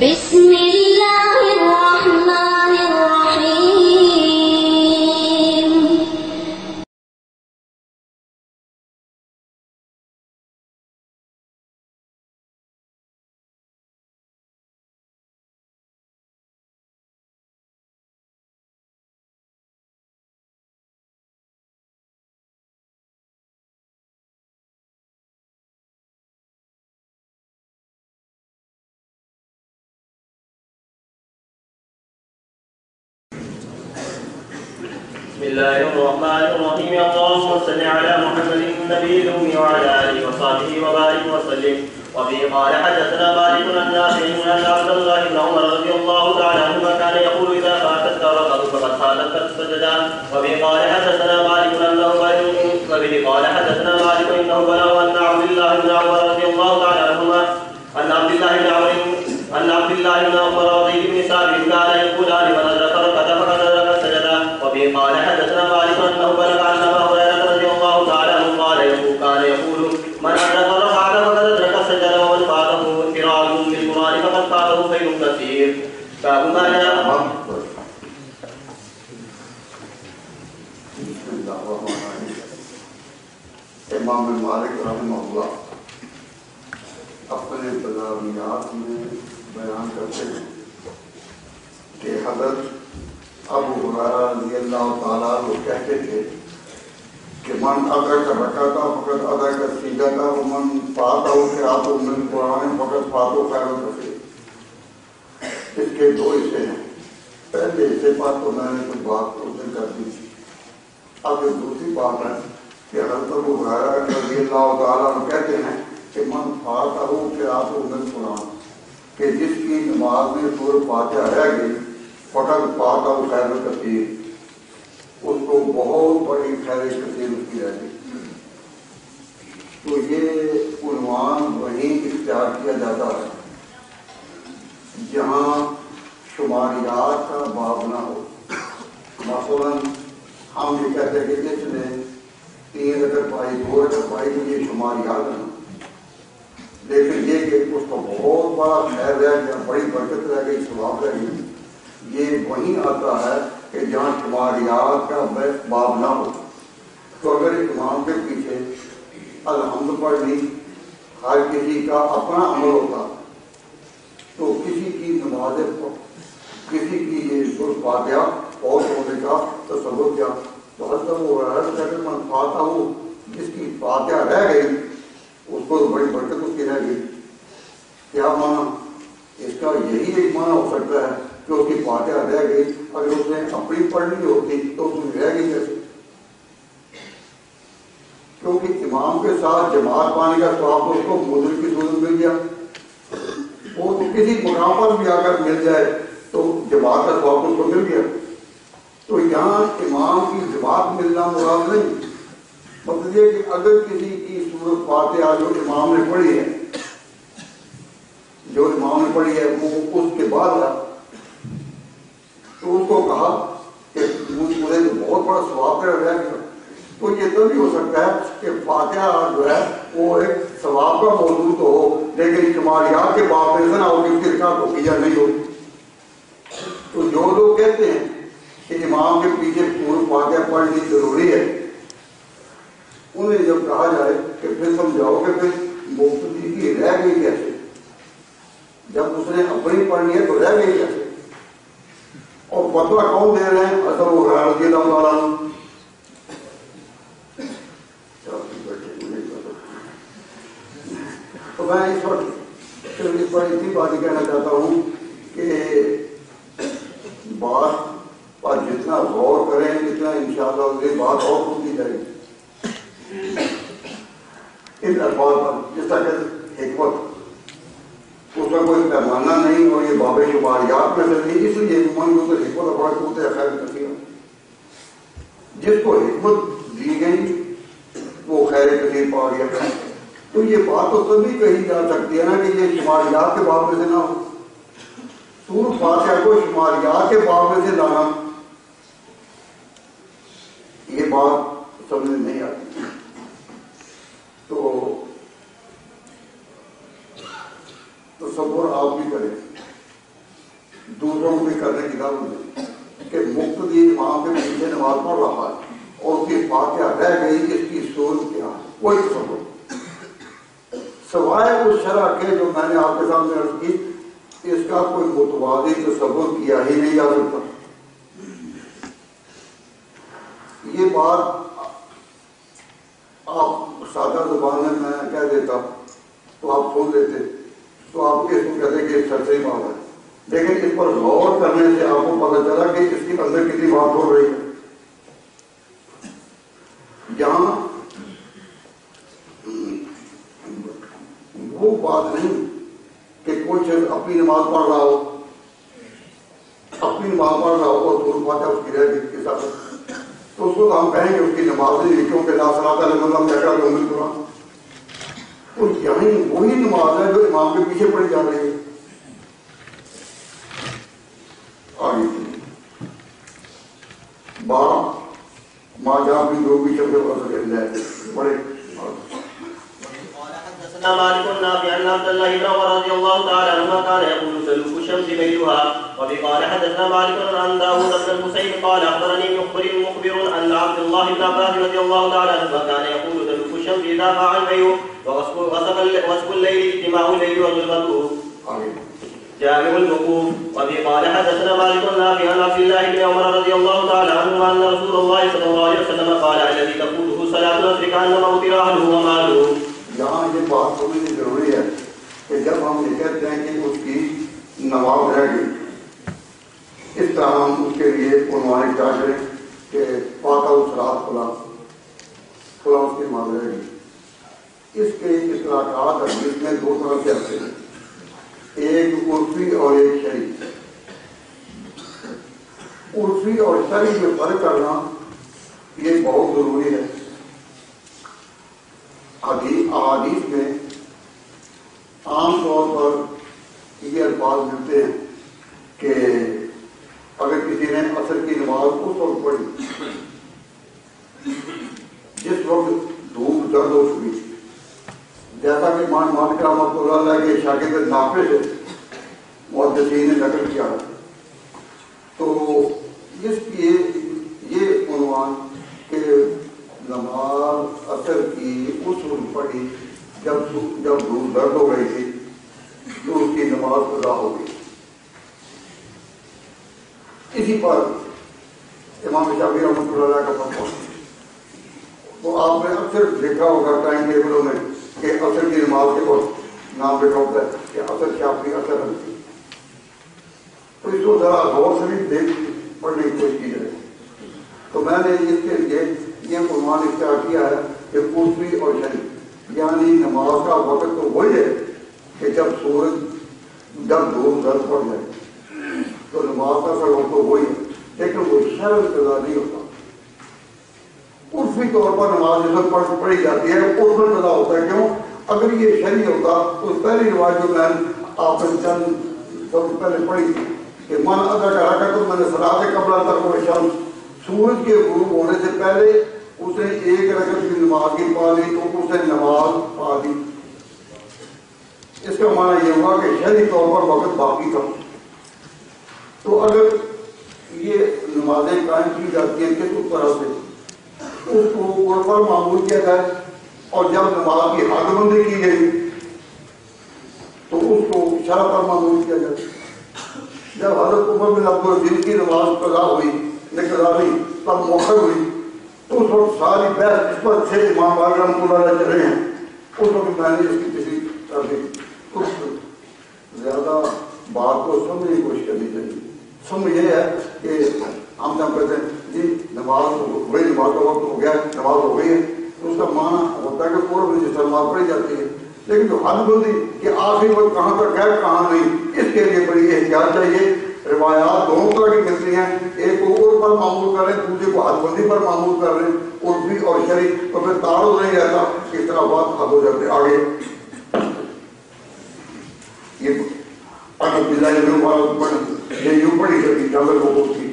بسم اللہ الرحمن الرحیم. بسم الله الرحمن الرحيم. اللهم صل على محمد النبي الأمي وعلى آله وصحبه وبارك وسلم. وفي قال حدثنا مالك عن نافع أن عبد الله بن عمر رضي الله تعالى عنهما كان يقول إذا فاتت ركعة فقد فاتت السجدة. وفي قال حدثنا مالك أنه وبه قال حدثنا مالك إنه بلغ أن عبد الله بن عمر رضي الله تعالى عنهما أن عبد الله بن عمر رضي بن ثابت كان يقولان من أدرك ركعة فقد أدرك السجدة. وبه قال حدثنا مالك أنه بلغ عن أبي هريرة رضي الله تعالى عنه قال كان يقول من أدرك ركعة فقد أدرك السجدة ومن فاته قراءة بالقرآن فقد فاته خير كثير. باب ما جاء. امام مالک رحمہ اللہ اپنے بلاغیات میں بیان کرتے ہیں کہ حضرت ابو ہریرہ رضی اللہ تعالیٰ عنہ کہتے تھے کہ من ادرک رکعۃ فقد ادرک السجدۃ ومن فاتہ قراءۃ من القرآن فقد فاتہ خیر کثیر. اس کے دو حصے ہیں. پہلے حصے پر تو میں نے کچھ بات کر دی تھی. اب ایک دوسری بات ہے کہ حضرت ابو ہریرہ رضی اللہ تعالیٰ عنہ کہتے ہیں کہ من فاتہ قراءۃ من القرآن، کہ جس کی نماز میں سورۃ فاتحہ رہ گئی فقط فاتہ خیر کثیر، اس کو بہت بڑی خیر کثیر اس کی رہ گئی. تو یہ عنوان وہیں اختیار کیا جاتا ہے جہاں شماریات کا باب نہ ہو. مثلاً ہم یہ کہتے ہیں کہ جس نے 3 رکعت پائی 2 رکعت پائی تو یہ شماریات ہیں، لیکن یہ کہ اس کو بہت بڑا خیر رہ گیا، بڑی برکت رہ گئی، ثواب رہ گئی، یہ وہیں آتا ہے کہ جہاں شماریات کا باب نہ ہو. تو اگر امام کے پیچھے الحمد پڑھ لی، ہر کسی کا اپنا عمل ہوتا تو کسی کی نماز کسی کی یہ سورۃ فاتحہ اور ہونے کا تصور کیا. تو حضرت وہ من فاتحہ ہو، جس کی فاتحہ رہ گئی اس کو بڑی برکت اس کی رہ گئی. کیا معنی اس کا؟ یہی ایک معنی ہو سکتا ہے کہ اس کی فاتحہ رہ گئی، اگر اس نے اپنی پڑھنی ہوتی تو اس میں رہ گئی کیسے؟ کیونکہ امام کے ساتھ جماعت پانے کا ثواب تو اس کو مدر کی صورت مل گیا، وہ تو کسی مقام پر بھی آ کر مل جائے تو جماعت کا ثواب اس کو مل گیا. تو یہاں امام کی جماعت ملنا مراد نہیں، مطلب یہ کہ اگر کسی کی سورۃ فاتحہ جو امام نے پڑھی ہے وہ اس کے بعد تو اس کو کہا کہ مجھے تو بہت بڑا ثواب کا رہ گیا. تو یہ تو نہیں ہو سکتا ہے کہ فاتحہ جو ہے وہ ایک ثواب کا موضوع تو ہو لیکن شماریات کے باب میں سے نہ ہو کہ اس کی رکعت ہو یا نہیں ہو. تو جو لوگ کہتے ہیں کہ امام کے پیچھے سورۃ فاتحہ پڑھنی ضروری ہے، انہیں جب کہا جائے کہ پھر سمجھاؤ کہ پھر مقتدی کی رہ گئی کیسے؟ جب اس نے اپنی پڑھنی ہے تو رہ گئی کیسے؟ اور فتویٰ کون دے رہے ہیں؟ حضرت ابو ہریرہ رضی اللہ تعالیٰ عنہ. تو میں اس وقت صرف اس پر اتنی بات کہنا چاہتا ہوں کہ بات پر جتنا غور کریں اتنا انشاءاللہ یہ بات اور ہوتی جائے گی. ان الفاظ پر جس طرح حکمت اس کا کوئی پیمانہ نہیں اور یہ باب شماریات میں سے نہیں، اس لیے حکمت بڑا ہوتے ہیں خیر کثیر. جس کو حکمت دی گئی وہ خیر کثیر پا گیا. تو یہ بات تو تبھی کہی جا سکتی ہے نا کہ یہ شماریات کے باب میں سے نہ ہو. سورۃ فاتحہ کو شماریات کے باب میں سے لانا یہ بات سمجھ نہیں آتی. تو تصور آپ بھی کریں دوسروں کو بھی کرنے کی دعوت دیں کہ مقتدی امام کے پیچھے نماز پڑھ رہا ہے اور اس کی فاتحہ رہ گئی، اس کی صورت کیا ہے؟ کوئی تصور سوائے اس شرح کے جو میں نے آپ کے سامنے عرض کی، اس کا کوئی متوازی تصور کیا ہی نہیں جا سکتا۔ یہ بات آپ سادہ زبان میں کہہ دیتا تو آپ سن لیتے تو آپ اس کو کہتے کہ سچی بات ہے، لیکن اس پر غور کرنے سے آپ کو پتہ چلا کہ اس کے اندر کتنی بات ہو رہی ہے۔ یہاں وہ بات نہیں کہ کوئی شخص اپنی نماز پڑھ رہا ہو اور سورۃ فاتحہ اس کی رہ گئی کے ساتھ، تو اس کو ہم کہیں گے اس کی نماز نہیں، کیونکہ لا صلاۃ لمن لم یقرأ بأم القرآن۔ تو یہیں وہی نماز ہے جو امام کے پیچھے پڑھی جا رہی ہے۔ آگے ماں جہاں بھی جو بھی شبد پڑھے حدثنا مالك نافع عن عبد الله بن عمر رضي الله تعالى عنهما كان يقول سلوك الشمس ليلها. وفي قال حدثنا مالك عن داوود بن الحسين قال اخبرني مخبر ان عبد الله بن عباس رضي الله تعالى عنهما كان يقول سلوك الشمس اذا فاع البيع وغسق الليل اجتماع الليل وظلمته جامع الوقوف. وفي قال حدثنا مالك نافع عن عبد الله بن عمر رضي الله تعالى عنهما ان رسول الله صلى الله عليه وسلم قال الذي تقوله صلاه العصر كانما اوتر اهله وماله. یہاں یہ بات سمجھنی ضروری ہے کہ جب ہم یہ کہتے ہیں کہ اس کی نماز رہ گئی، اس طرح ہم اس کے لیے عنوان کیا کریں کہ فاتحہ الصلاۃ فلاں اس کی نماز رہ گئی۔ اس کے اصطلاحات حدیث میں دو طرح سے آتے ہیں، ایک عرفی اور ایک شرعی۔ عرفی اور شرعی میں فرق کرنا یہ بہت ضروری ہے۔ احادیث میں عام طور پر یہ الفاظ ملتے ہیں کہ اگر کسی نے عصر کی نماز اس وقت پڑھی جس وقت دھوپ زرد ہو چکی، جیسا کہ امام مالک رحمۃ اللہ علیہ کے شاگرد نافع سے محدثین نے نقل کیا ہے، تو اس کی یہ عنوان کہ نماز عصر کی اس وقت پڑھی جب دھوپ زرد ہو گئی تھی تو اس کی نماز قضا ہو گئی۔ اسی پر امام شافعی رحمۃ اللہ علیہ کا فتویٰ، تو آپ نے اکثر دیکھا ہوگا ٹائم ٹیبلوں میں کہ عصر کی نماز کے وقت نام لکھا ہوتا ہے کہ عصر شافعی عصر حنفی، تو اس کو ذرا غور سے بھی دیکھ پڑھنے کی کوشش کی جائے۔ تو میں نے اس کے لیے یہ عنوان اختیار کیا ہے کہ عرفی اور شرعی، یعنی نماز کا وقت تو وہی ہے کہ جب دھوپ زرد پڑ جائے تو نماز کا وقت تو وہی ہے، لیکن وہ شرعی قضا نہیں ہوتا۔ عرفی طور پر نماز جس وقت پڑھی جاتی ہے عرفاً قضا ہوتا ہے۔ کیوں؟ اگر یہ شرعی ہوتا تو پہلی روایت جو میں آپ نے چند سب پہلے پڑھی تھی کہ من ادا کرا کر تو میں نے صلاۃ قبل تک شمس، سورج کے غروب ہونے سے پہلے اس نے ایک رکعت کی نماز کی پا لی تو اس نے نماز پا دی۔ اس کا معنی یہ ہوا کہ شرعی طور پر وقت باقی تھا۔ تو اگر یہ نمازیں قائم کی جاتی ہیں کس طرح سے، اس کو عرف پر معمول کیا جائے، اور جب نماز کی حد بندی کی گئی تو اس کو شرع پر معمول کیا جائے۔ جب حضرت عمر بن عبدالعزیز کی نماز قضا ہوئی نہیں تب مؤخر ہوئی، تو اس وقت ساری بحث اس پر سے امام مالک رحمۃ اللہ علیہ چلے ہیں، اس وقت میں نے اس کی تشریح کر دی۔ تو زیادہ بات کو سمجھنے کی کوشش کرنی چاہیے۔ سمجھ یہ ہے کہ ہم جب کہتے ہیں جی نماز وہی نماز کا وقت ہو گیا، نماز ہو گئی ہے، تو اس کا معنی ہوتا ہے کہ پورے جس طرح نماز پڑھی جاتی ہے، لیکن جو حد بندی کہ آخری وقت کہاں تک ہے کہاں نہیں، اس کے لیے بڑی احتیاط چاہیے۔ روایات دونوں طرح کی ملتی ہیں، ایک کو عرف پر معمول کر رہے ہیں، دوسرے کو حد بندی پر معمول کر رہے ہیں، عرفی اور شرعی، تو پھر تعارض نہیں رہتا، اس طرح بات حد ہو جاتے۔ آگے یہ یوں پڑھی جاتی جنگل کو کی۔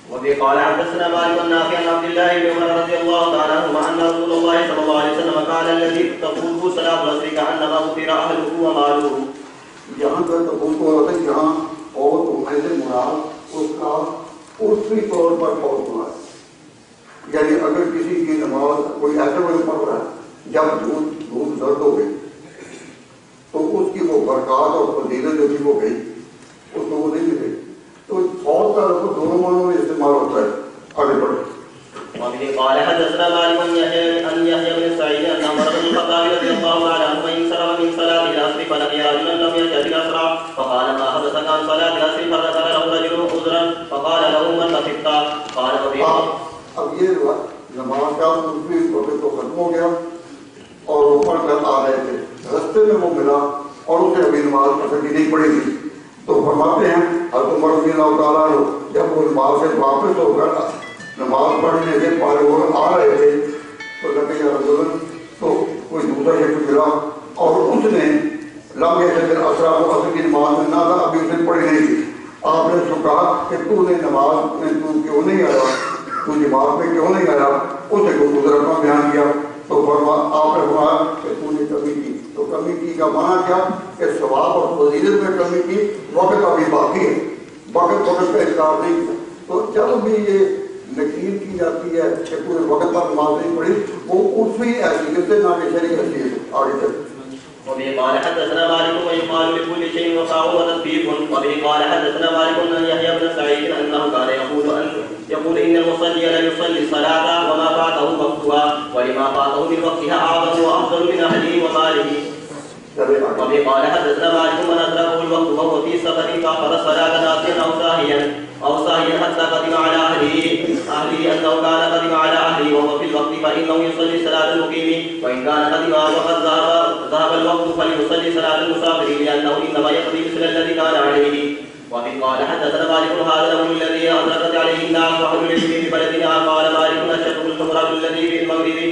وفي قال حدثنا مالك نافع عن عبد الله بن عمر رضي الله تعالى عنهما ان رسول الله صلى الله عليه وسلم قال الذي تقوله صلاه العصر كانما اوتر اهله وماله. جہاں تک تقول کو ہوتا ہے جہاں اور تمہیں نماز اس کا عرفی طور پر فوت ہوا ہے. یعنی اگر کسی کی نماز کوئی ایسے وقت پڑھ رہا ہے جب دھوپ زرد ہو گئی تو اس کی وہ برکات اور فضیلت جو تھی وہ گئی، اس کو وہ نہیں ملے. تو فوت کا لفظ دونوں معنوں میں استعمال ہوتا ہے. آگے بڑھے. وبه قال حدثنا مالك عن يحيى بن سعيد ان عمر بن الخطاب رضي الله تعالى عنه انصرف من صلاه العصر فلقي رجلا لم يشهد الاسرى فقال ما حدثك عن صلاه العصر فذكر له رجل عذرا فقال له من خففت قال وبه. اب یہ نماز کا وقت تو ختم ہو گیا اور وہ پڑھ کر آ رہے تھے، رستے میں وہ ملا اور اسے ابھی نماز پسند نہیں پڑی تھی. تو فرماتے ہیں حضرت عمر رضی اللہ تعالیٰ عنہ جب وہ نماز سے واپس ہو کر نماز پڑھنے سے پارے آ رہے تھے تو لگے تو کوئی دوسرا شخص ملا اور اس نے لمبے سے پھر اثر کی نماز میں نہ تھا، ابھی اسے پڑھی نہیں تھی. آپ نے اس کو کہا کہ تو نے نماز میں تو کیوں نہیں آیا، تو نماز میں کیوں نہیں آیا؟ اسے کو گزرا کا بیان کیا تو آپ نے فرمایا کہ تو نے کمی کی. تو کمی کی کا معنی کیا کہ ثواب اور فضیلت میں کمی کی، وقت ابھی باقی ہے، وقت کا انکار نہیں کیا. تو جب بھی یہ نکیر کی جاتی ہے کہ پورے وقت پر نماز نہیں پڑھی، وہ عرفی حیثیت سے نہ کہ شرعی حیثیت. آگے چلیں. وبه قال حدثنا مالك ويقال لكل شيء وقع وتطبيق. وبه قال حدثنا مالك عن يحيى بن سعيد انه كان يقول ان المصلي لا يصلي الصلاه وما فاته وقتها ولما فاته من وقتها اعظم وافضل من اهله وماله. وبه قال حدثنا مالك من ادركه الوقت وهو في سفر فاخر الصلاه ناسيا او ساهيا حتى قدم على اهله انه كان قدم على اهله وهو في الوقت فانه يصلي صلاه المقيم وان كان قدم وقد ذهب الوقت فليصلي صلاه المسافر لانه انما يقضي مثل الذي كان عليه. وفي قال حدثنا مالك هذا الامر الذي ادركت عليه الناس وحل العلم ببلدنا. قال مالك اشد الحمراء الذي في المغرب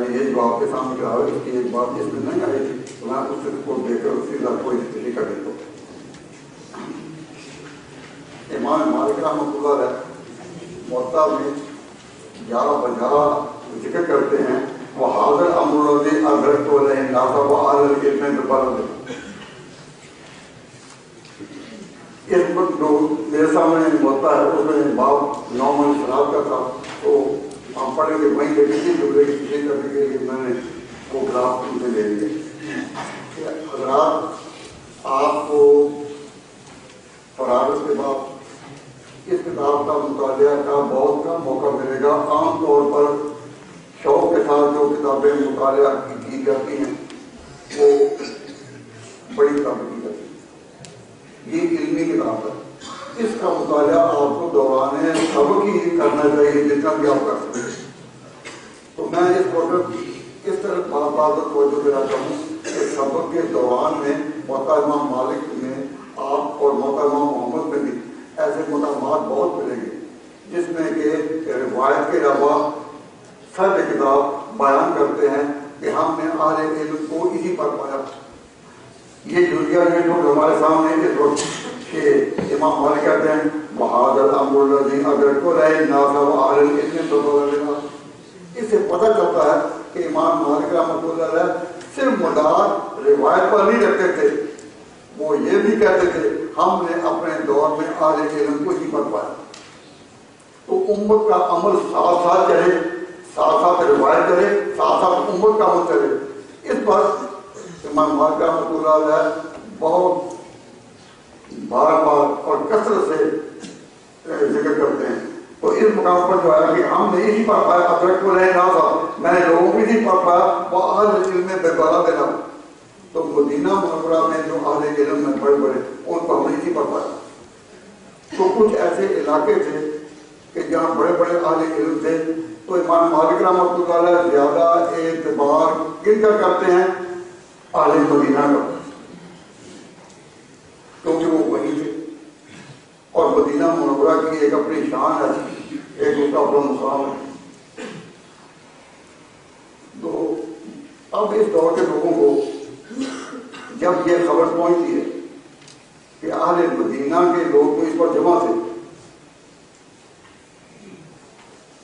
یہ جو آپ کے سامنے کہا ہے اس کی ایک بات اس میں نہیں آئی تھی تو میں اس کو دیکھ کر اسی طرح کوئی استعمال کر دیتا ہوں. امام مالک رحمۃ اللہ علیہ موطا میں 11 ذکر کرتے ہیں وہ حاضر امر الذی ادرکت علیہ الناس وعلی العلم ببلد. اس وقت جو میرے سامنے موطا ہے اس میں باب 9 صلات کا تھا تو ہم پڑھیں گے وہیں پہ کسی جملے کی تشریح کرنے کے لیے میں نے وہ گراف ان سے لے لیے. حضرات آپ کو فراغت کے بعد اس کتاب کا مطالعہ کا بہت کم موقع ملے گا. عام طور پر شوق کے ساتھ جو کتابیں مطالعہ کی جاتی ہیں وہ بڑی کتابیں کی جاتی ہیں. یہ علمی کتاب ہے، اس کا مطالعہ آپ کو دوران سبق ہی کرنا چاہیے جتنا بھی آپ کر سکتے. تو میں اس وقت اس طرح بات توجہ دینا چاہوں کہ سبق کے دوران میں موطا امام مالک میں آپ اور موطا امام محمد میں بھی ایسے مقامات بہت ملیں گے جس میں کہ روایت کے علاوہ سب کتاب بیان کرتے ہیں کہ ہم نے اہل علم کو اسی پر پایا. یہ جزیہ یہ جو ہمارے سامنے اس وقت کہ امام مالک کہتے ہیں وحاذا الامر الذی ادرکت علیہ الناس وعلی العلم ببلدنا. اس سے پتہ چلتا ہے کہ امام مالک رحمۃ اللہ علیہ صرف مدار روایت پر نہیں رکھتے تھے، وہ یہ بھی کہتے تھے ہم نے اپنے دور میں اہل علم کو ہی پر پایا. تو امت کا عمل ساتھ ساتھ چلے، ساتھ ساتھ روایت چلے، ساتھ ساتھ امت کا عمل چلے. اس پر امام مالک رحمۃ اللہ علیہ بہت بار بار اور کثرت سے ذکر کرتے ہیں. تو اس مقام پر جو ہے کہ ہم نے اسی پر پایا ادرک کو رہے نہ تھا، میں نے لوگوں کو اسی پر پایا وہ اہل علم میں بےبارہ دینا. تو مدینہ منورہ میں جو اہل علم میں بڑے بڑے ان کو ہم نے اسی پر پایا. تو کچھ ایسے علاقے تھے کہ جہاں بڑے بڑے اہل علم تھے تو امام مالک رحمۃ اللہ علیہ زیادہ اعتبار کن کا کرتے ہیں؟ اہل مدینہ کا، کیونکہ وہ وہیں تھے اور مدینہ منورہ کی ایک اپنی شان ہے، ایک اس کا اپنا مقام ہے۔ تو اب اس دور کے لوگوں کو جب یہ خبر پہنچتی ہے کہ اہل مدینہ کے لوگ تو اس پر جمع تھے،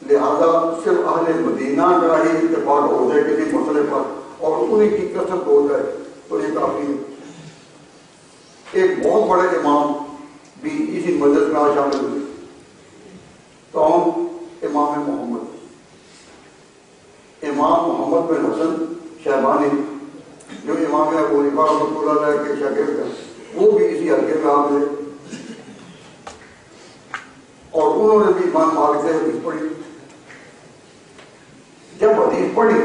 لہذا صرف اہل مدینہ کا ہی اتفاق ہو جائے کسی مسئلے پر اور انہیں کی کثرت ہو جائے تو یہ کافی ہے۔ ایک بہت بڑے امام بھی اسی مجلس میں آج شامل ہوئے، کون؟ امام محمد بن حسن شیبانی، جو امام ابو حنیفہ رحمۃ اللہ علیہ کے شاگرد ہیں، وہ بھی اسی حلقے میں آ گئے اور انہوں نے بھی امام مالک سے حدیث پڑھی۔ جب حدیث پڑھی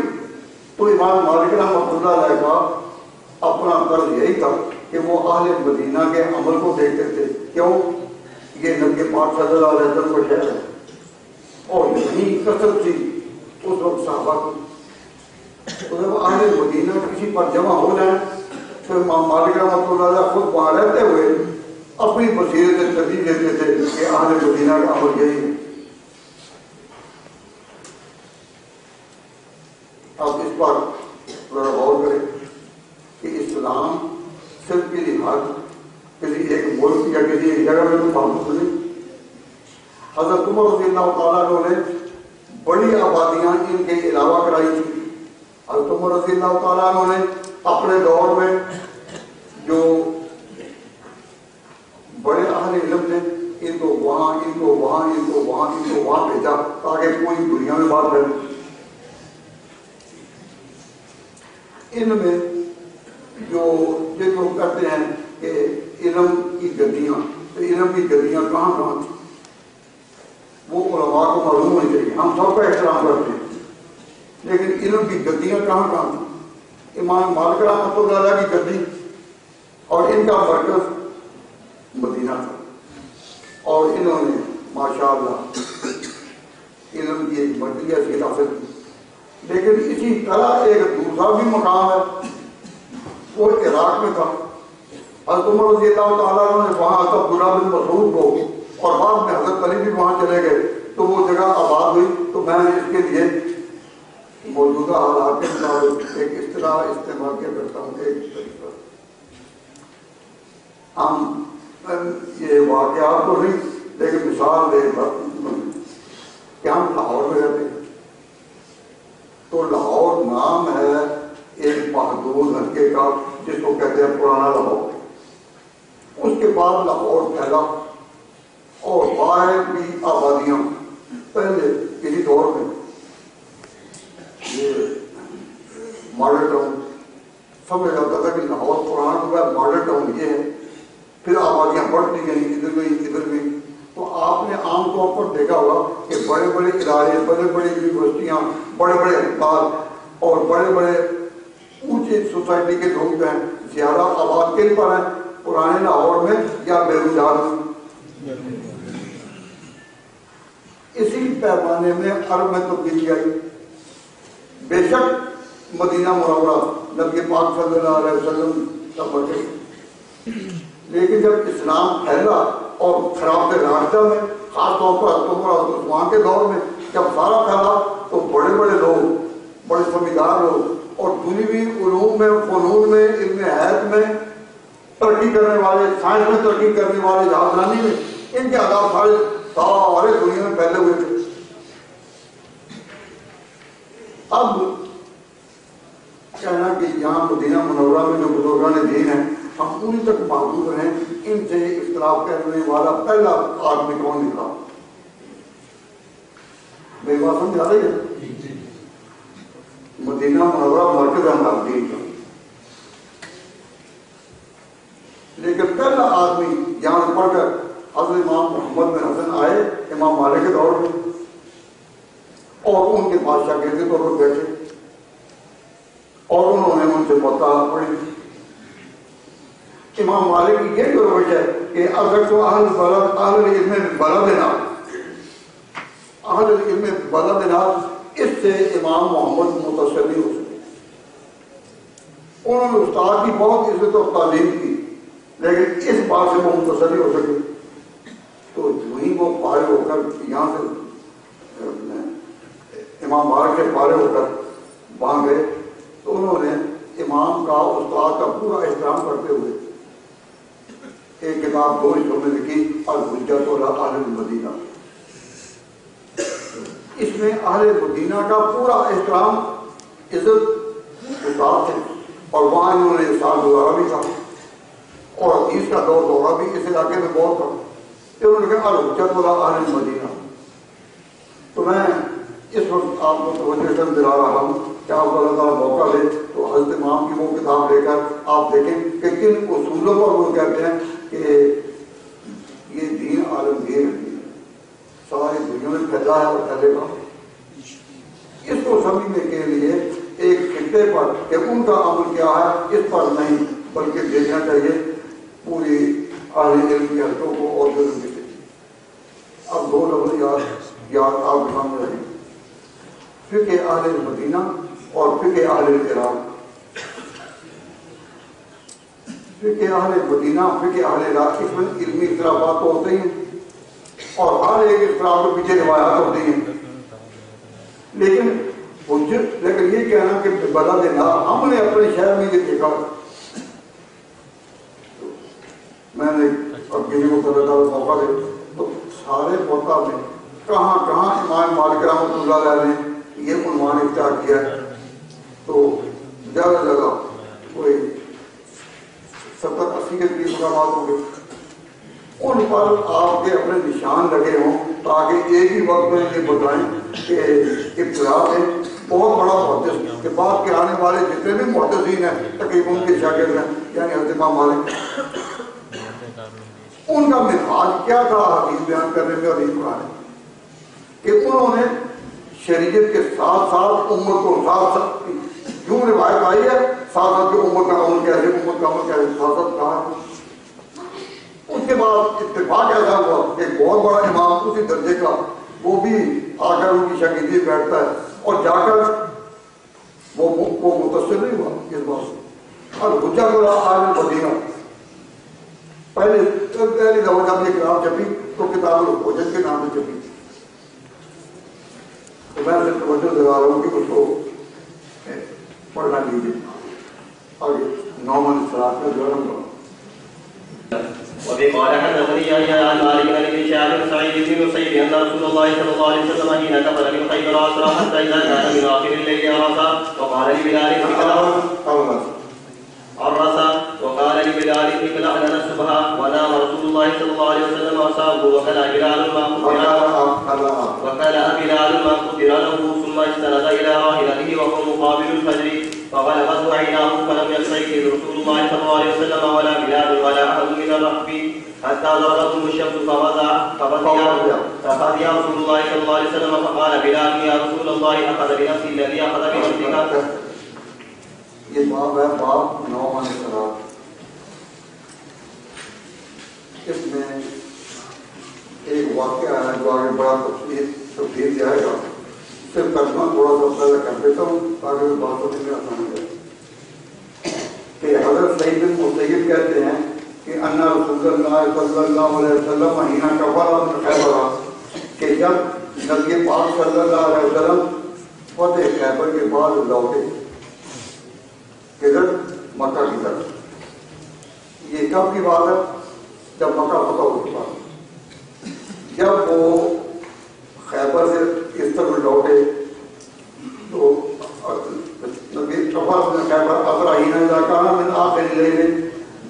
تو امام مالک رحمۃ اللہ علیہ کا اپنا طرز یہی تھا کہ وہ اہل مدینہ کے عمل کو دیکھتے تھے، کیوں؟ یہ نبی پاک صلی اللہ علیہ وسلم کا شہر ہے اور یہی کثرت تھی اس وقت صحابہ کی۔ تو جب اہل مدینہ کسی پر جمع ہو جائیں تو امام مالک رحمۃ اللہ علیہ خود وہاں رہتے ہوئے اپنی بصیرت سے ترجیح دیتے تھے کہ اہل مدینہ کا عمل یہی ہے۔ اب اس پر ذرا غور کریں کہ اسلام صرف کسی حد، کسی ایک ملک یا کسی ایک جگہ میں تو محفوظ نہیں۔ حضرت عمر رضی اللہ تعالیٰ عنہ نے بڑی آبادیاں ان کے علاوہ کرائی تھی۔ حضرت عمر رضی اللہ تعالیٰ عنہ نے اپنے دور میں جو بڑے اہل علم تھے ان کو وہاں، ان کو وہاں، ان کو وہاں، ان کو وہاں بھیجا تاکہ پوری دنیا میں بات کریں۔ ان میں جو لوگ کہتے ہیں کہ علم کی گدیاں، تو علم کی گدیاں کہاں کہاں تھیں وہ علماء کو معلوم ہونی چاہیے۔ ہم سب کا احترام کرتے ہیں، لیکن علم کی گدیاں کہاں کہاں تھیں؟ امام مالک رحمۃ اللہ علیہ کی گدی اور ان کا مرکز مدینہ تھا اور انہوں نے ماشاءاللہ علم کی ایک بڑی حیثیت حاصل کی۔ لیکن اسی طرح ایک دوسرا بھی مقام ہے، وہ عراق میں تھا۔ حضرت عمر رضی اللہ تعالیٰ عنہ نے وہاں حضرت عبداللہ بن مسعود کو اور بعد میں حضرت علی بھی وہاں چلے گئے تو وہ جگہ آباد ہوئی۔ تو میں نے اس کے لیے موجودہ حالات کے مطابق ایک اصطلاح استعمال کیا کرتا ہوں، ایک طریقہ۔ ہم یہ واقعات تو نہیں لیکن مثال دے کہ ہم لاہور میں رہتے ہیں تو لاہور نام ہے ایک محدود حلقے کا جس کو کہتے ہیں پرانا لاہور۔ اس کے بعد لاہور پھیلا اور باہر بھی آبادیاں، پہلے کسی دور میں یہ ماڈل ٹاؤن سمجھ جاتا تھا کہ لاہور پرانا تو ہے، ماڈل ٹاؤن یہ ہے، پھر آبادیاں بڑھتی گئی، ادھر گئی ادھر گئی۔ تو آپ نے عام طور پر دیکھا ہوگا کہ بڑے بڑے ادارے، بڑے بڑے یونیورسٹیاں، بڑے بڑے اسپتال اور بڑے بڑے اونچی سوسائٹی کے لوگ جو ہیں زیادہ آباد کن پر ہیں؟ پرانے لاہور میں یا بیرون جہاز میں؟ اسی پیمانے میں عرب میں تبدیلی آئی۔ بے شک مدینہ منورہ نبی پاک صلی اللہ علیہ وسلم کا مرکز، لیکن جب اسلام پھیلا اور خراب کے راستہ میں، خاص طور پر حضرت عثمان کے دور میں جب سارا پھیلا تو بڑے بڑے لوگ، بڑے سمجھدار لوگ اور دنیوی علوم میں، فنون میں، علم حیات میں ترقی کرنے والے، سائنس میں ترقی کرنے والے، جہازرانی میں، ان کے آداب سارے دنیا میں پھیلے ہوئے تھے۔ اب کہنا کہ یہاں مدینہ منورہ میں جو بزرگان دین ہیں ہم پوری تک محدود رہیں، ان سے اختلاف کرنے والا پہلا آدمی کون نکلا؟ میری بات سمجھ آ رہی ہے؟ مدینہ منورہ مرکز ہمارے دین کا، لیکن پہلا آدمی یہاں سے پڑھ کر حضرت امام محمد بن حسن آئے امام مالک کے دور میں اور ان کے بادشاہ کے طور پر بیٹھے اور انہوں نے ان سے مطالعہ پڑھی۔ امام مالک کی یہ جو روش ہے کہ اگر تو اہل علم بلدنا، اہل علم بلد اس سے امام محمد متصل نہیں ہو سکے. انہوں نے استاد کی بہت عزت اور تعلیم کی لیکن اس بات سے وہ متصل نہیں ہو سکے. تو وہیں وہ فارغ ہو کر یہاں سے امام مالک سے فارغ ہو کر وہاں گئے تو انہوں نے امام کا استاد کا پورا احترام کرتے ہوئے ایک کتاب 2 حصوں میں لکھی الحجۃ علی اہل المدینہ. اس میں اہل مدینہ کا پورا احترام عزت استاد تھے اور وہاں انہوں نے سال دورہ بھی تھا اور حدیث کا دورہ بھی اس علاقے میں بہت تھا. انہوں نے کہا الحجۃ علی اہل المدینہ. تو میں اس وقت آپ کو توجہ دلا رہا ہوں کہ آپ کو اللہ تعالیٰ موقع دے تو حضرت امام کی وہ کتاب لے کر آپ دیکھیں کہ کن اصولوں پر وہ کہتے ہیں کہ یہ دین عالمگیر ہے، ساری دنیا میں پھیلا ہے اور پھیلے گا. اس کو سمجھنے کے لیے ایک خطے پر کہ ان کا عمل کیا ہے اس پر نہیں بلکہ دیکھنا چاہیے پوری اہل علم کی حلقوں کو اور ضرور کی. اب 2 لفظ یاد آپ کے سامنے رہیں: فقہ اہل مدینہ اور فقہ اہل عراق. فقہ اہل مدینہ فقہ اہل عراق اس میں علمی اختلافات تو ہوتے ہیں اور ہر ایک اختلاف کے پیچھے روایات ہوتی ہیں لیکن یہ کہنا کہ بلا دینا ہم نے اپنے شہر میں یہ دیکھا. میں نے اب کسی کو موقع دے تو سارے موقع میں کہاں کہاں امام مالک رحمۃ اللہ علیہ نے یہ عنوان اختیار کیا ہے تو زیادہ جگہ کوئی 70-80 کے قریب مقامات ہوں گے. ان پر آپ کے اپنے نشان لگے ہوں تاکہ ایک ہی وقت میں یہ بتائیں کہ ابتدا میں بہت بڑا محدث کے بعد کے آنے والے جتنے بھی محدثین ہیں تقریباً ان کے شاگرد ہیں یعنی حضرت امام مالک ان کا منہاج کیا تھا حدیث بیان کرنے میں اور حدیث پڑھانے کہ انہوں نے شریعت کے ساتھ ساتھ امت کو ساتھ یوں روایت آئی ہے ساتھ ساتھ کہ امت کا عمل کیسے امت کا عمل کیسے ساتھ ساتھ کہا. اس کے بعد اتفاق ایسا ہوا کہ ایک بہت بڑا امام اسی درجے کا وہ بھی آ کر ان کی شاگردی بیٹھتا ہے اور جا کر وہ متصل نہیں ہوا اس بات سے. اور حجۃ علی اہل المدینہ پہلی دفعہ جب یہ کتاب چھپی تو کتاب الحجت کے نام سے چھپی. تو میں اسے توجہ دلا رہا ہوں کہ اس کو پڑھنا لیجیے. اور 9 من صلاح کا جو ہے وفي قال حدثني يحيى عن مالك عن ابن شهاب بن سعيد بن المسيب ان رسول الله صلى الله عليه وسلم حين كفر من خيبر اسرى حتى اذا كان من اخر الليل عرسا وقال لبلال اقلع لنا الصبح ونام رسول الله صلى الله عليه وسلم واصحابه وكلا بلال ما قدر له ثم استند الى راحلته وهو مقابل الفجر فغلبته عيناه فلم يستيقظ رسول الله صلى الله عليه وسلم ولا بلال ولا احد من الركب حتى ضربتهم الشمس ففزع رسول الله صلى الله عليه وسلم فقال بلال يا رسول الله اخذ بنفسي الذي اخذ بنفسك. یہ باب ہے باب 9 من صلاح. اس میں ایک واقعہ ہے جو آگے بڑا تفصیل جائے گا. صرف ترجمہ تھوڑا سا پہلے کر دیتا ہوں تاکہ بات سمجھ میں آسان ہو جائے کہ حضرت سعید بن مسیب کہتے ہیں کہ ان رسول اللہ صلی اللہ علیہ وسلم حین کفر من خیبر کہ جب نبی پاک صلی اللہ علیہ وسلم فتح خیبر کے بعد لوٹے کدھر مکہ کی طرف. یہ کب کی بات ہے؟ جب مکہ فتح ہو چکا. جب وہ خیبر سے اس طرف لوٹے تو نبی خیبر ابراہیم علاقہ من آخر لیل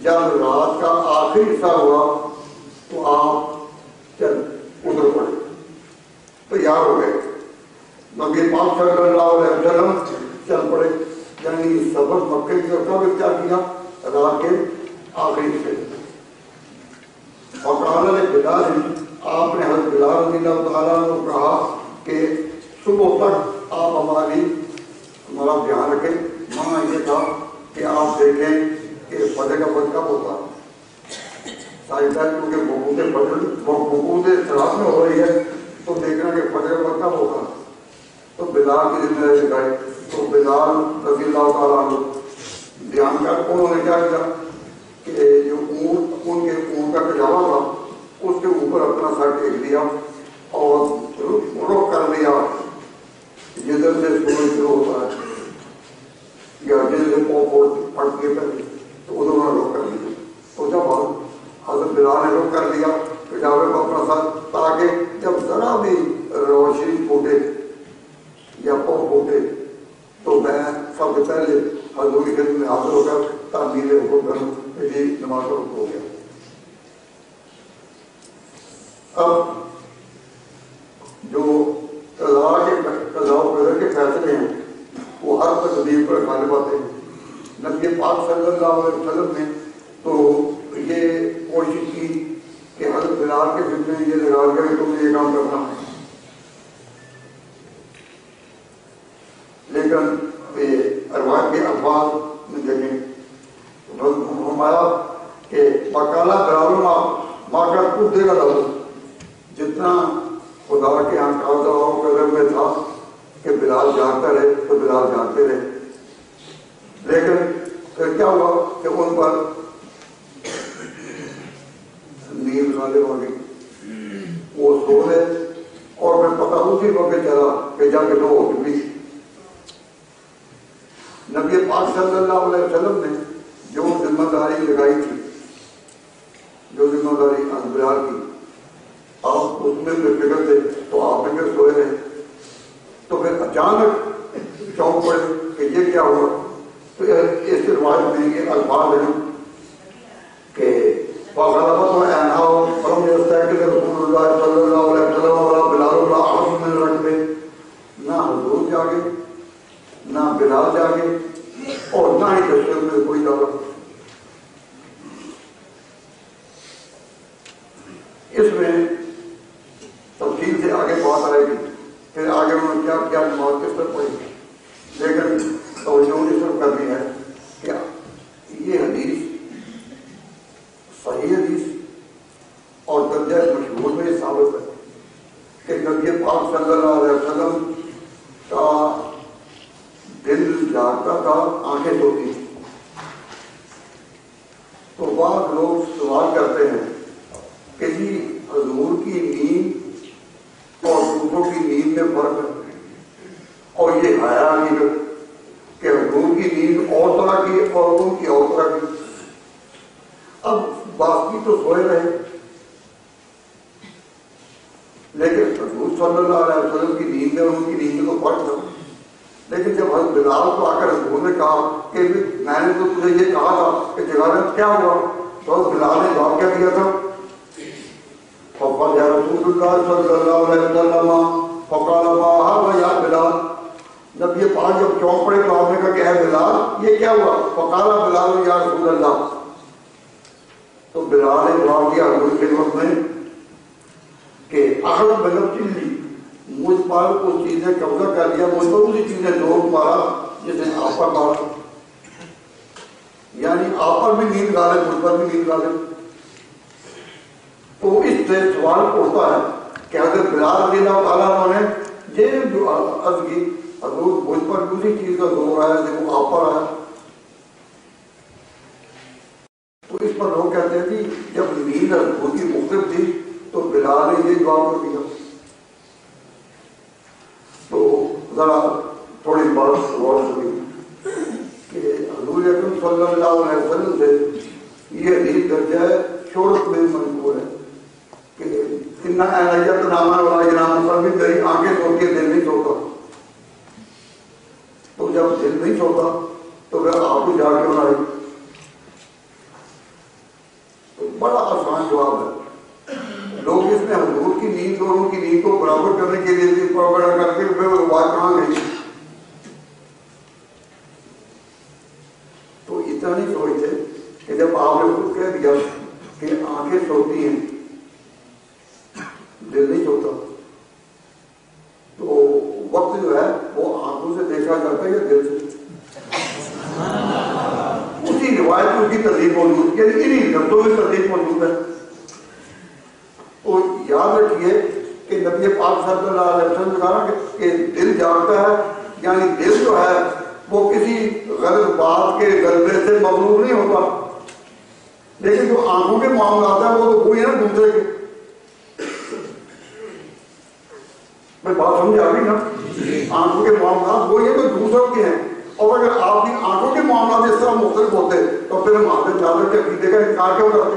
جب رات کا آخری حصہ ہوا تو آپ چل ادھر پڑے تیار ہو گئے. نبی پاک صلی اللہ علیہ وسلم چل پڑے یعنی سفر مکے کی طرف کیا کیا رات کے آخری حصے. اور کہا بلال آپ نے حضرت بلال رضی اللہ تعالیٰ نے کہا کہ صبح تک آپ ہمارا دھیان رکھیں. مانا یہ تھا کہ آپ دیکھیں کہ فجر کا وقت کب ہوتا ہے. کیونکہ وقوع صلاۃ میں ہو رہی ہے تو دیکھنا کہ فجر وقت کب ہوگا، تو بلال کی ذمہ داری لگائی. تو بلال رضی اللہ تعالیٰ عنہ دھیان کر انہوں نے کیا کیا کہ جو اونٹ ان کے اونٹ کا کجاوا تھا اس کے اوپر اپنا سر ٹیک دیا اور رخ کر دیا جدھر سے سورج شروع ہوتا ہے یا جدھر سے پاؤں پھٹ کے پہلے تو ادھر انہوں نے رخ کر دیا. تو جب حضرت بلال نے رخ کر دیا کجاوے کو اپنا سر، تاکہ جب ذرا بھی روشنی پھوٹے یا پاؤں پھوٹے تو میں سب سے پہلے حضور کی خدمت میں حاضر ہو کر تعمیر حکم کروں کہ جی نماز کا وقت ہو گیا. اب جو قضاء و قدر کے فیصلے ہیں وہ ہر تقدیر پر غالب آتے ہیں. نبی پاک صلی اللہ علیہ وسلم نے تو یہ کوشش کی کہ حضرت بلال کے ذمے میں یہ لگا دیا کہ تم نے یہ کام کرنا ہے، لیکن روایت کے الفاظ میں دیکھیں فرمایا کہ بکالا بلال ماں کا خود دے گا لفظ، جتنا خدا کے یہاں قاضا و قدر میں تھا کہ بلال جانتا رہے تو بلال جانتے رہے. لیکن پھر کیا ہوا کہ ان پر نیند غالب ہو گئی، وہ سو گئے اور میں پتہ اسی وقت چلا کہ جا کے 9 ہو چکی. نبی پاک صلی اللہ علیہ وسلم نے جو ذمہ داری لگائی تھی، جو ذمہ داری بلال کی، آپ اس میں بھی فکر تھے تو آپ میں سوئے رہے. تو پھر اچانک چونک پڑے کہ یہ کیا ہوا. تو اس روایت میں یہ الفاظ ہیں کہ وغلبت و انہاؤ فلم یستیقظ رسول اللہ صلی اللہ علیہ وسلم ولا بلال اللہ احد من الركب، نہ حضور جاگے نہ بلال جاگے اور نہ ہی تشریف میں کوئی جاگا. اس میں تفصیل سے آگے بات آئے گی، پھر آگے انہوں نے کیا کیا نماز کس طرح پڑھی. لیکن توجہ یہ صرف کرنی ہے کہ یہ حدیث صحیح حدیث اور درجہ مشہور میں یہ ثابت ہے کہ نبی پاک صلی اللہ علیہ وسلم کا دل جاگتا تھا، آنکھیں سوتی تھیں. تو بعض لوگ سوال کرتے ہیں کہ جی حضور کی نیند اور دوسروں کی نیند میں فرق ہے، اور یہ آیا نہیں کہ حضور کی نیند اور طرح کی اور ان کی اور طرح کی. اب باقی تو سوئے رہے لیکن حضور صلی اللہ علیہ وسلم کی نیند میں ان کی نیند میں تو فرق تھا. لیکن جب حضرت بلال کو آ کر حضور نے کہا کہ میں نے تو تجھے یہ کہا تھا کہ جگہ کیا ہوا، تو حضرت بلال نے جواب کیا دیا تھا، فقال یا رسول اللہ صلی اللہ علیہ وسلم فقال ما هذا یا بلال. نبی پاک جب چونک پڑے تو آپ نے کہا کہ اے بلال یہ کیا ہوا، فقال بلال یا رسول اللہ. تو بلال نے جواب دیا حضور کے وقت میں کہ اخذ بنفسی، مجھ پر اس چیز نے قبضہ کر لیا، مجھ پر اسی چیز نے زور مارا جس نے آپ پر مارا. یعنی آپ پر بھی نیند غالب، مجھ پر بھی نیند غالب. تو اس سے سوال اٹھتا ہے کہ حضرت بلال رضی اللہ تعالیٰ عنہ نے یہ جو عرض کی حضور مجھ پر اسی چیز کا زور آیا جو آپ پر آیا. تو اس پر لوگ کہتے ہیں کہ جب نیند حضور کی مختلف تھی تو بلال نے یہ جواب کر دیا. تو ذرا تھوڑی بات غور سنی کہ حضور اکرم صلی اللہ علیہ وسلم سے یہ حدیث درجہ شہرت میں منقول ہے کہ اتنا اہلیت نامہ والا نام پر بھی میری آنکھیں سوتی دل نہیں سوتا. تو جب دل نہیں سوتا تو پھر آپ کو جا کے بنائی. تو بڑا آسان جواب ہے. لوگ اس میں حضور کی نیند اور ان کی نیند کو برابر کرنے کے لیے پروپیگنڈا کر کے پھر وہ بات کہاں گئی. تو اتنا نہیں سوچتے کہ جب آپ نے خود کہہ دیا کہ آنکھیں سوتی ہیں دل نہیں سوتا، تو وقت جو ہے وہ آنکھوں سے دیکھا جاتا ہے یا دل سے. اسی روایت میں اس کی ترتیب موجود، یعنی انہیں لفظوں میں ترتیب موجود ہے. تو یاد رکھیے کہ نبی پاک صلی اللہ علیہ وسلم نے کہا کہ دل جانتا ہے، یعنی دل جو ہے وہ کسی غلط بات کے غلبے سے مغرور نہیں ہوتا، لیکن جو آنکھوں کے معاملات ہیں وہ تو وہی ہے نا دوسرے کے. میں بات سمجھ آ گئی نا؟ آنکھوں کے معاملات وہی ہیں جو دوسروں کے ہیں، اور اگر آپ کی آنکھوں کے معاملات اس طرح مختلف ہوتے تو پھر ہم حاضر ناظر کے عقیدے کا انکار کیوں کرتے؟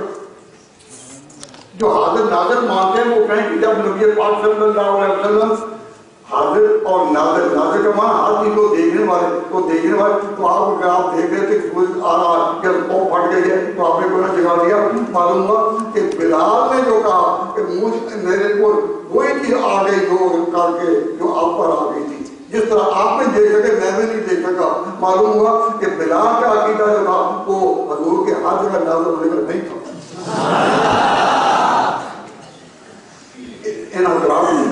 جو حاضر ناظر مانتے ہیں وہ کہیں کہ جب نبی پاک صلی اللہ علیہ وسلم حاضر اور ناظر، ناظر کا معنی ہر چیز کو دیکھنے والے، تو دیکھنے والے تو آپ اگر آپ دیکھ رہے تھے سورج آ رہا جب پاؤں پھٹ گئی ہے تو آپ نے کوئی جگا دیا. معلوم ہوا کہ بلال نے جو کہا کہ مجھ میرے کو وہی چیز آ گئی جو کر کے جو آپ پر آ گئی تھی، جس طرح آپ نہیں دیکھ سکے میں بھی نہیں دیکھ سکا. معلوم ہوا کہ بلال کا عقیدہ جو تھا وہ حضور کے ہر جگہ نازل ہونے کا نہیں تھا. ان حضرات نے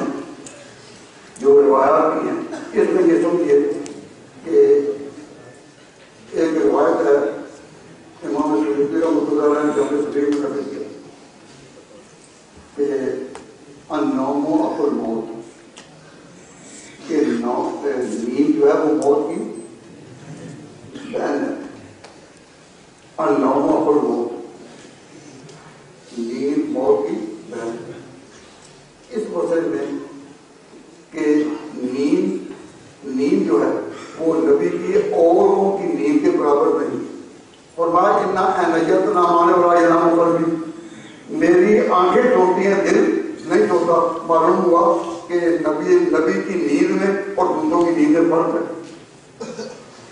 جو روایات کی ہیں اس میں یہ سمجھیے کہ ایک روایت ہے امام سیوطی رحمۃ اللہ علیہ نے جامع صغیر میں نقل کیا کہ النوم اخو الموت، کہ نیند جو ہے وہ موت کی بہن ہے. النوم اخو الموت، نیند موت کی بہن ہے. اس مسئلے میں کہ نیند جو ہے وہ نبی کی اوروں کی نیند کے برابر نہیں. اور بات اتنا اہمیت نہ مانے والا یہ نام پر بھی میری آنکھیں ٹوٹتی ہیں دل نہیں ٹوٹتا. معلوم ہوا کہ نبی کی نیند میں اور دوسروں کی نیند میں فرق ہے.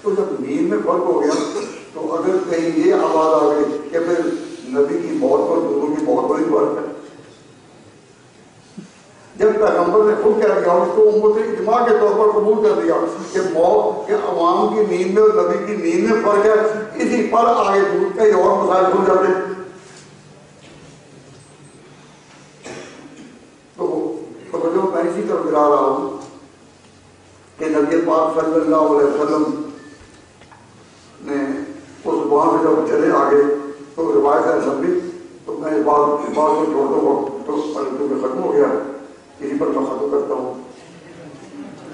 تو جب نیند میں فرق ہو گیا تو اگر کہیں یہ آواز آ گئی کہ پھر نبی کی موت اور دوسروں کی موت بڑی فرق ہے. جب پیغمبر نے خود کہہ دیا اس کو امت اجماع کے طور پر قبول کر دیا کہ موت کے عوام کی نیند میں اور نبی کی نیند میں فرق ہے، اسی پر آگے دودھ کئی اور مسائل کھل جاتے. تو میں اسی طرف گرا رہا ہوں کہ نبی پاک صلی اللہ علیہ وسلم نے اس وہاں سے جب چلے آگے تو روایت ہے لمبی، تو میں اس بات کو چھوڑ دوں تو ختم ہو گیا. اسی پر میں ختم کرتا ہوں.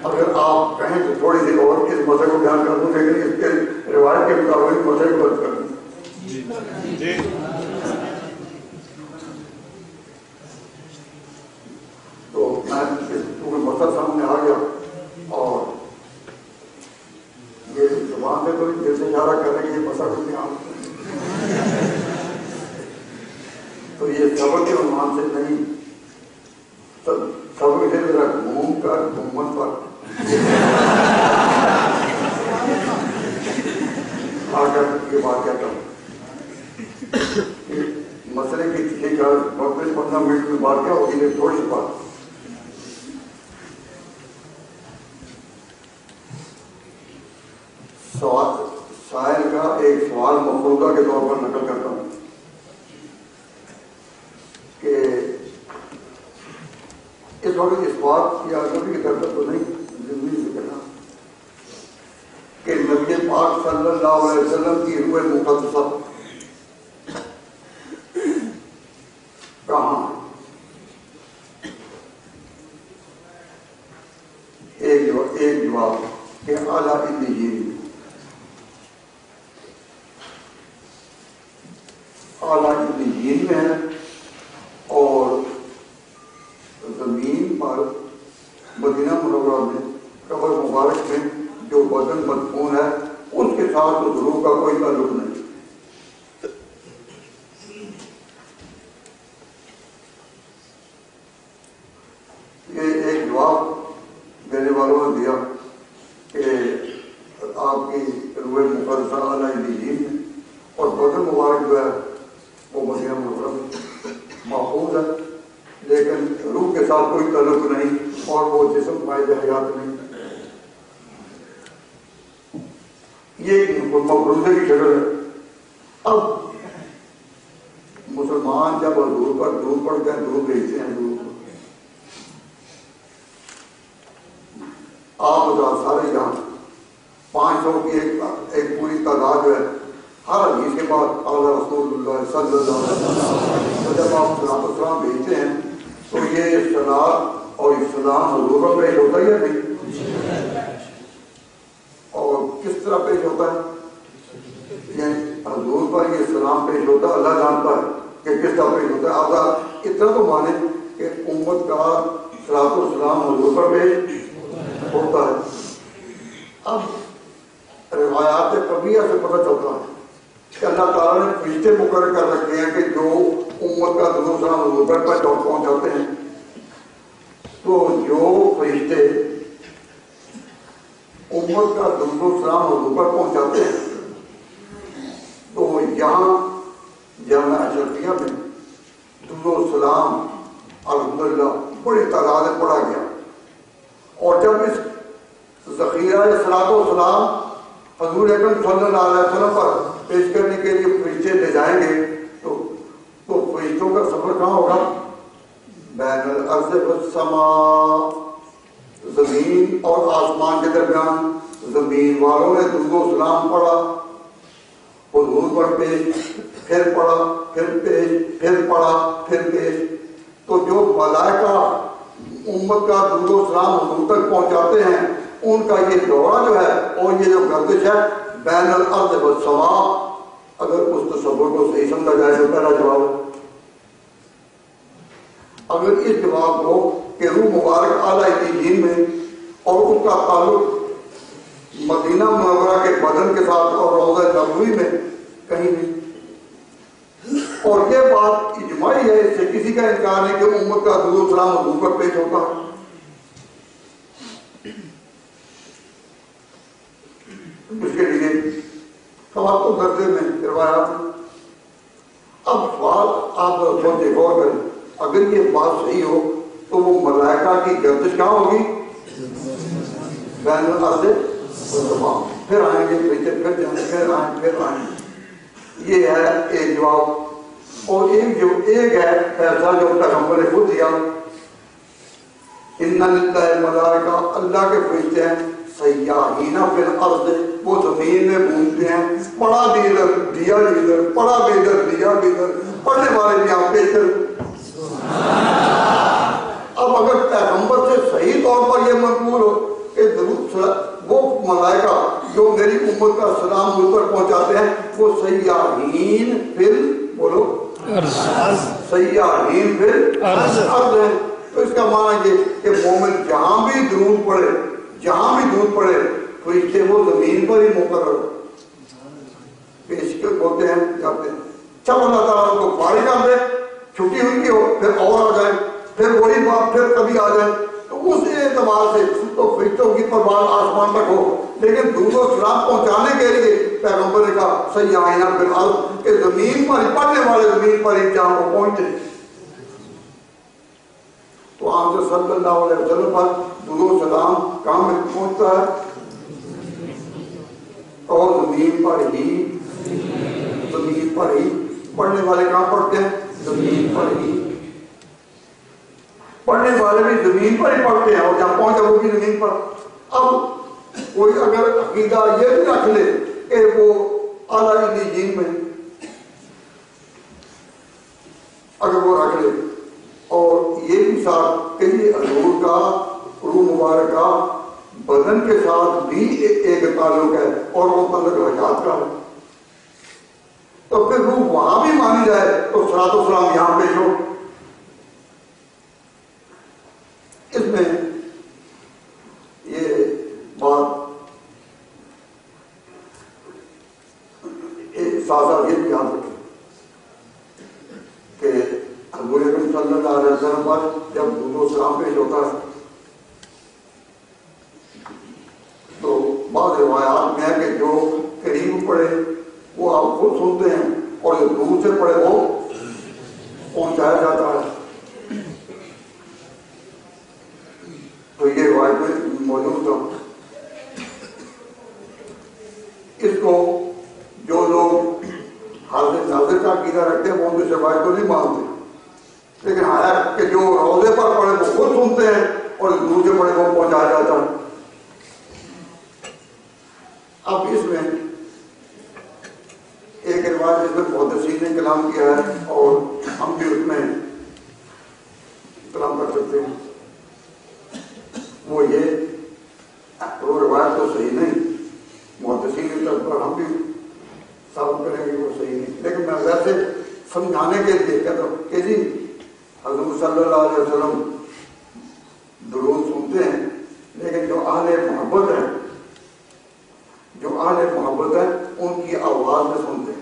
اگر آپ کہیں تو تھوڑی سی اور اس مسئلے کو بیان کر دوں، لیکن اس کے روایت کے مطابق مسئلے کو کر دوں. تو میں مسئلہ سامنے آ گیا اور یہ زبان میں تو دل سے اشارہ کرنے کی یہ مسئلہ کچھ نہیں. تو یہ صبر کے عنوان سے نہیں، سب سے میرا گھوم کر گھومن پر آ کر یہ بات کہتا ہوں کہ مسئلے کی 15 منٹ میں بات کیا ہوگی، لیکن تھوڑی سی بات. شاعر کا ایک سوال مفروضہ کے طور پر نقل کرتا ہوں کہ اس وقت اس بات کی آزادی کی طرف تو نہیں زندگی سے کہنا کہ نبی پاک صلی اللہ علیہ وسلم کی روح مقدسہ کہاں؟ ایک جواب کہ اعلیٰ علیین، اعلیٰ علیین میں ہے، اور زمین پر مدینہ منورہ میں قبر مبارک میں جو بدن مدفون ہے اس کے ساتھ تو ضرور کا کوئی تعلق نہیں. یہ ایک جواب دینے والوں نے دیا کہ آپ کی روح مقدسہ اعلیٰ علیین میں اور بدن مبارک جو ہے وہ مدینہ منورہ میں محفوظ ہے، لیکن روح کے ساتھ کوئی تعلق نہیں اور وہ جسم پائے حیات نہیں. یہ مفروضے کی شکل ہے. اب مسلمان جب حضور پر درود پڑھتے ہیں، درود بھیجتے ہیں حضور کو، آپ حضرات سارے یہاں 500 کی ایک پوری تعداد جو ہے ہر حدیث کے بعد اعلیٰ رسول اللہ صلی اللہ علیہ وسلم جب آپ سلام بھیجتے ہیں تو یہ صلاۃ اور سلام حضور پر پیش ہوتا ہے یا نہیں؟ اور کس طرح پیش ہوتا ہے؟ یعنی حضور پر یہ سلام پیش ہوتا ہے، اللہ جانتا ہے کہ کس طرح پیش ہوتا ہے. آپ اتنا تو مانیں کہ امت کا صلاۃ و سلام حضور پر پیش ہوتا ہے. اب روایات قبلیہ سے پتہ چلتا ہے کہ اللہ تعالیٰ نے فرشتے مقرر کر رکھے ہیں کہ جو امت کا درود و سلام حضور پر پہنچاتے ہیں. تو جو فرشتے امت کا درود و سلام حضور پر پہنچاتے ہیں تو یہاں جامعہ اشرفیہ میں درود و سلام الحمدللہ بڑی تعداد میں پڑھا گیا. اور جب اس ذخیرہ صلاۃ و سلام حضور اکرم صلی اللہ علیہ وسلم پر پیش کرنے کے لیے فرشتے لے جائیں گے تو فرشتوں کا سفر کہاں ہوگا؟ بین الارض والسماء، زمین اور آسمان کے درمیان. زمین والوں نے درود و سلام پڑھا، حضور پر پیش، پھر پڑھا، پھر پیش، پھر پڑھا، پھر پیش. تو جو ملائکہ امت کا درود و سلام حضور تک پہنچاتے ہیں ان کا یہ دورہ جو ہے اور یہ جو گردش ہے بین الارض والسماء، اگر اس تصور کو صحیح سمجھا جائے تو پہلا جواب ہے. اگر اس جواب کو کہ روح مبارک اعلیٰ علیین میں اور ان کا تعلق مدینہ منورہ کے بدن کے ساتھ اور روضہ نبوی میں کہیں نہیں، اور یہ بات اجماعی ہے، اس سے کسی کا انکار نہیں کہ امت کا درود و سلام حضور پر پیش ہوتا ہے. اس کے لیے سوال تو درجے میں روایات ہیں. اب سوال آپ سوچے غور کریں، اگر یہ بات صحیح ہو تو وہ ملائکہ کی گردش کہاں ہوگی؟ بین الارض والسماء. پھر آئیں گے پھر جائیں، پھر آئیں. یہ ہے ایک جواب. اور ایک ہے فیصلہ جو پیغمبر نے خود دیا، ان للہ الملائکہ، اللہ کے فرشتے ہیں سیاحین فی الارض، وہ زمین میں گھومتے ہیں، پڑھا بھی ادھر دیا بھی ادھر، پڑھا بھی ادھر دیا بھی ادھر، پڑھنے والے بھی یہاں پیش کر. اب اگر پیغمبر سے صحیح طور پر یہ منقول ہو کہ وہ ملائکہ جو میری امت کا سلام مجھ پر پہنچاتے ہیں وہ سیاحین فی بولو سیاحین فی الارض ہیں، تو اس کا معنی یہ کہ مومن جہاں بھی درود پڑھے فرشتے وہ زمین پر ہی مقرر پیش کر ہوتے ہیں جاتے ہیں. جب اللہ تعالیٰ ان کو فارغ کر دے، چھٹی ہوئی کی ہو، پھر اور آ جائیں، پھر وہی بات پھر کبھی آ جائیں، تو اس اعتبار سے تو فرشتوں کی پرواز آسمان تک ہو. لیکن درود و سلام پہنچانے کے لیے پیغمبر نے کہا سیاحین فی الارض، کہ زمین پر ہی پڑھنے والے زمین پر ہی جہاں وہ پہنچے. تو آپ جو صلی اللہ علیہ وسلم پر درود و سلام کہاں میں پہنچتا ہے؟ اور زمین پر ہی پڑھنے والے کہاں پڑھتے ہیں؟ زمین پر ہی. پڑھنے والے بھی زمین پر ہی پڑھتے ہیں اور جہاں پہنچے وہ بھی زمین پر. اب کوئی اگر عقیدہ یہ بھی رکھ لے کہ وہ اعلیٰ علیین میں اگر وہ رکھ لے اور یہ بھی ساتھ کہ یہ حضور کا روح مبارکہ بدن کے ساتھ بھی ایک تعلق ہے اور وہ تعلق حیات کا ہے، تو پھر روح وہاں بھی مانی جائے تو صلاۃ و سلام یہاں پیش ہو. اس میں یہ بات ساتھ ساتھ یہ یاد رکھیں کہ حضور اکرم صلی اللہ علیہ وسلم پر جب درود و سلام پیش ہوتا ہے تو بعض روایات میں ہے کہ جو قریب پڑھے وہ آپ خود سنتے ہیں اور جو دور سے پڑھے وہ پہنچایا جاتا ہے. تو یہ روایت میں موجود تھا. اس کو جو لوگ حاضر ناظر کا عقیدہ رکھتے ہیں وہ اس روایت کو نہیں مانتے، لیکن ہے کہ جو روضے پر پڑھے وہ خود سنتے ہیں اور دور سے پڑھے وہ پہنچایا جاتا ہے. اب اس میں ایک روایت جس میں محدثین نے کلام کیا ہے اور ہم بھی اس میں کلام کر سکتے ہیں. اگر ہم بھی ثابت کریں گے وہ صحیح نہیں. لیکن میں ویسے سمجھانے کے لیے کہتا ہوں کہ جی حضور صلی اللہ علیہ وسلم درود سنتے ہیں، لیکن جو اہل محبت ہیں، جو اہل محبت ہیں ان کی آواز میں سنتے ہیں.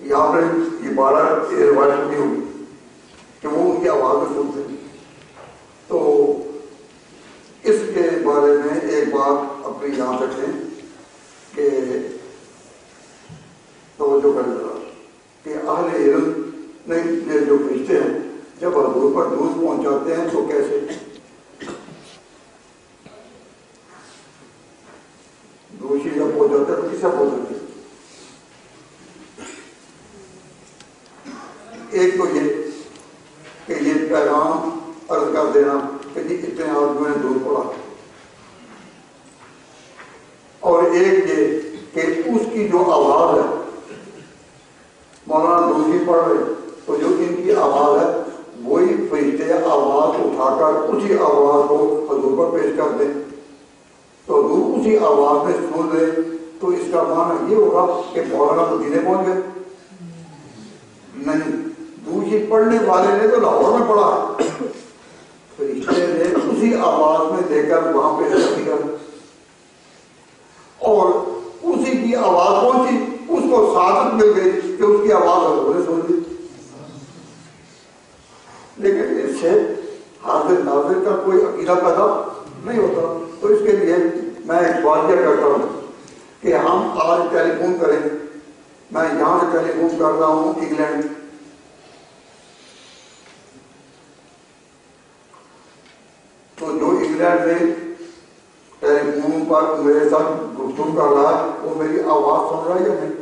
یہاں پر یہ بارہ روایت نہیں ہوگی کہ وہ ان کی آواز میں سنتے ہیں. تو اس کے بارے میں ایک بات اپنی یاد رکھیں کہ توجہ کریں ذرا کہ اہل علم نہیں جو فرشتے ہیں جب حضور پر درود پہنچاتے ہیں تو کیسے دوشی جب پہنچاتے ہیں تو کسے پہنچاتے ہیں؟ ایک تو یہ کہ یہ پیغام عرض کر دینا کہ جی اتنے آدمیوں نے درود پڑھا، اور ایک یہ کہ اس کی جو آواز ہے مولانا دوسری پڑھ رہے تو جو ان کی آواز ہے وہی فرشتے آواز اٹھا کر اسی آواز کو حضور پر پیش کر دیں تو حضور اسی آواز میں سن لیں، تو اس کا معنی یہ ہوگا کہ مولانا مدینے پہنچ گئے؟ نہیں، دوسری پڑھنے والے نے تو لاہور میں پڑھا، فرشتے نے اسی آواز میں دے کر وہاں پیش کر دیا اور اسی کی آواز پہنچی، اس کو سعادت مل گئی کہ اس کی آواز حضور نے سن لی. لیکن اس سے حاضر ناظر کا کوئی عقیدہ پیدا نہیں ہوتا. تو اس کے لیے میں ایک واقعہ کرتا ہوں کہ ہم آج ٹیلی فون کریں، میں یہاں سے ٹیلی فون کر رہا ہوں انگلینڈ، تو جو انگلینڈ میں ٹیلی فون پر میرے ساتھ گفتگو کر رہا ہے وہ میری آواز سن رہا ہے یا نہیں؟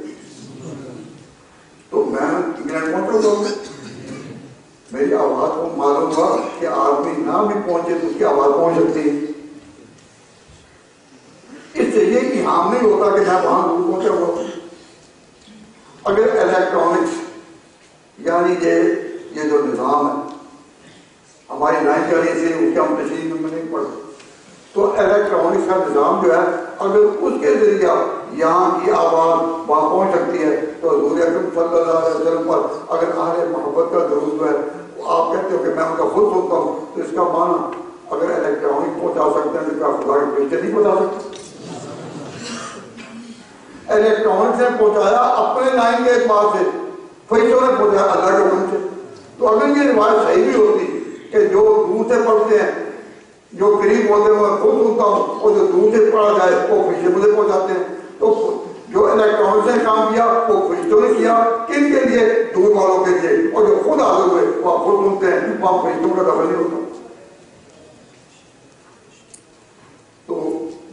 تو میں انگلینڈ پہنچا ہوں، میری آواز کو معلوم ہوا کہ آدمی نہ بھی پہنچے تو اس کی آواز پہنچ سکتی ہے. اس سے یہ ایہام نہیں ہوتا کہ میں وہاں دور پہنچا ہوا. اگر الیکٹرانکس یعنی یہ جو نظام ہے ہماری 9 سے اس کے ہم تشریح میں نہیں پڑھتے، تو الیکٹرانکس کا نظام جو ہے اگر اس کے ذریعہ یہاں کی آواز وہاں پہنچ سکتی ہے تو حضور اکرم صلی اللہ علیہ وسلم پر اگر اہل محبت کا درود ہے آپ کہتے ہو کہ میں ان کا خود سنتا ہوں، تو اس کا معنی اگر الیکٹرانک پہنچا سکتے ہیں تو کیا خدا کے فرشتے نہیں پہنچا سکتے؟ الیکٹرانک نے پہنچایا اپنے لائن کے اعتبار سے، فرشتوں نے پہنچایا اللہ کے حکم سے. تو اگر یہ روایت صحیح بھی ہوتی کہ جو دور سے پڑھتے ہیں جو قریب ہوتے ہیں میں خود سنتا ہوں اور جو دور سے پڑھا جائے وہ فرشتے مجھے پہنچاتے ہیں، تو جو الیکٹرانکس نے کام کیا وہ فرشتوں نے کیا، کن کے لیے؟ دور والوں کے لیے، اور جو خود حاضر ہوئے وہ خود سنتے ہیں، وہاں فرشتوں کا دخل نہیں ہوتا. تو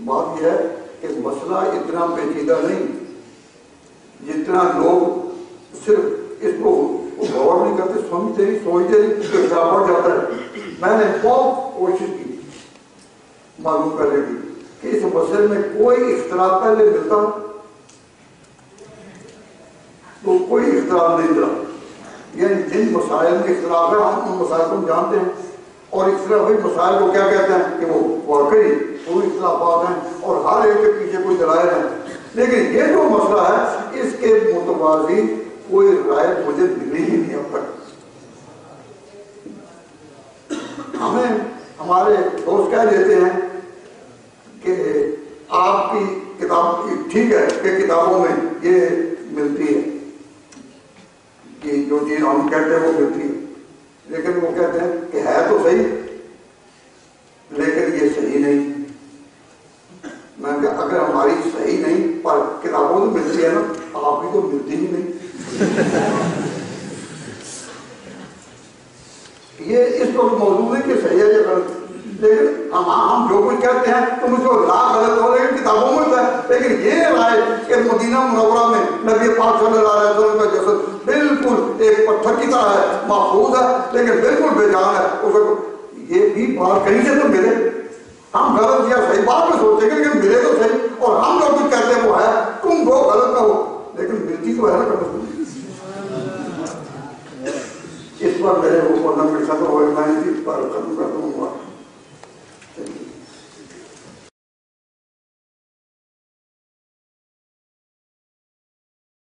بات یہ ہے کہ مسئلہ اتنا پیچیدہ نہیں جتنا لوگ صرف اس کو غور نہیں کرتے، سوچتے نہیں کہ کیا پڑ جاتا ہے. میں نے بہت کوشش کی معلوم کرنے کی کہ اس مسئلے میں کوئی اختلاف پہلے ملتا تو کوئی اختلاف نہیں ملا. یعنی جن مسائل میں اختلاف ہے ہم ان مسائل کو جانتے ہیں اور اختلافی مسائل کو کیا کہتے ہیں کہ وہ واقعی کوئی اختلافات ہیں اور ہر ایک کے پیچھے کوئی دلائل ہیں. لیکن یہ جو مسئلہ ہے اس کے متوازی کوئی رائے مجھے ملی ہی نہیں اب تک. ہمیں ہمارے دوست کہہ دیتے ہیں کہ آپ کی کتاب ٹھیک ہے کہ کتابوں میں یہ ملتی ہے کہ جو چیز ہم کہتے ہیں وہ ملتی ہے، لیکن وہ کہتے ہیں کہ ہے تو صحیح لیکن یہ صحیح نہیں. میں کہ اگر ہماری صحیح نہیں پر کتابوں تو ملتی ہے نا، آپ کی تو ملتی ہی نہیں. یہ اس وقت موضوع ہے کہ صحیح ہے یا غلط، لیکن ہم جو کچھ کہتے ہیں تو مجھ کو لا غلط ہو لیکن کتابوں میں ہوتا ہے. لیکن یہ رائے کہ مدینہ منورہ میں نبی پاک صلی اللہ علیہ وسلم کا جسد بالکل ایک پتھر کی طرح ہے، محفوظ ہے لیکن بالکل بے جان ہے، اس کو یہ بھی بات کہیں سے تو ملے. ہم غلط یا صحیح بات